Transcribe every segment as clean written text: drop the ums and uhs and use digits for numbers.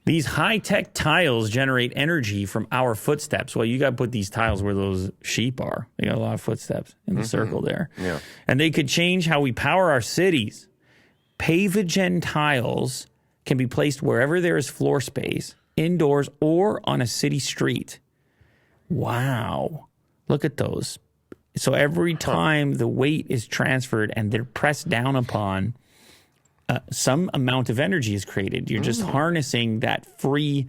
These high-tech tiles generate energy from our footsteps. Well, you got to put these tiles where those sheep are. They got a lot of footsteps in the circle there. Yeah. And they could change how we power our cities. Pavogen tiles can be placed wherever there is floor space, indoors or on a city street. Wow. Look at those. So every time the weight is transferred and they're pressed down upon, some amount of energy is created. You're just harnessing that free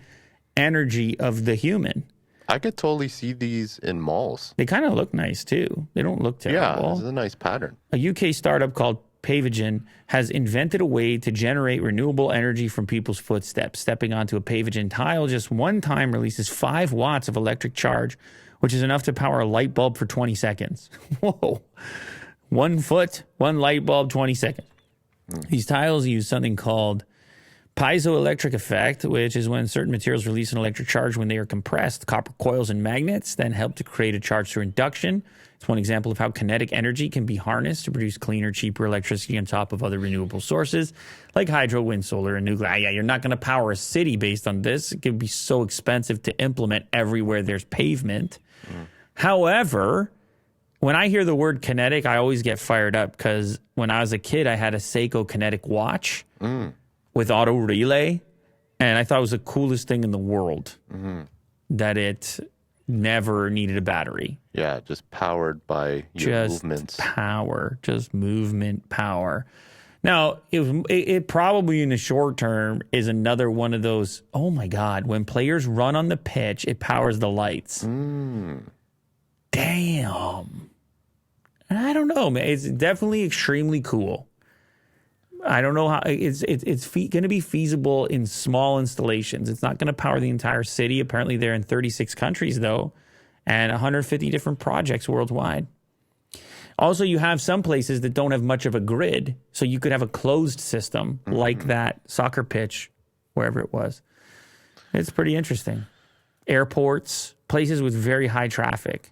energy of the human. I could totally see these in malls. They kind of look nice too. They don't look terrible. Yeah, this is a nice pattern. A UK startup called Pavogen has invented a way to generate renewable energy from people's footsteps. Stepping onto a Pavogen tile just one time releases 5 watts of electric charge, which is enough to power a light bulb for 20 seconds. Whoa. 1 foot, 1 light bulb, 20 seconds. These tiles use something called piezoelectric effect, which is when certain materials release an electric charge when they are compressed. Copper coils and magnets then help to create a charge through induction. It's one example of how kinetic energy can be harnessed to produce cleaner, cheaper electricity on top of other renewable sources like hydro, wind, solar, and nuclear. Yeah, you're not going to power a city based on this. It could be so expensive to implement everywhere there's pavement. However, when I hear the word kinetic, I always get fired up because when I was a kid, I had a Seiko Kinetic watch with auto relay, and I thought it was the coolest thing in the world that it never needed a battery. Yeah, just powered by your movements. Just movement power. Now, it probably in the short term is another one of those, oh my God, when players run on the pitch, it powers the lights. Damn. I don't know, man. It's definitely extremely cool. I don't know how it's going to be feasible in small installations. It's not going to power the entire city. Apparently, they're in 36 countries, though, and 150 different projects worldwide. Also, you have some places that don't have much of a grid, so you could have a closed system like that soccer pitch, wherever it was. It's pretty interesting. Airports, places with very high traffic.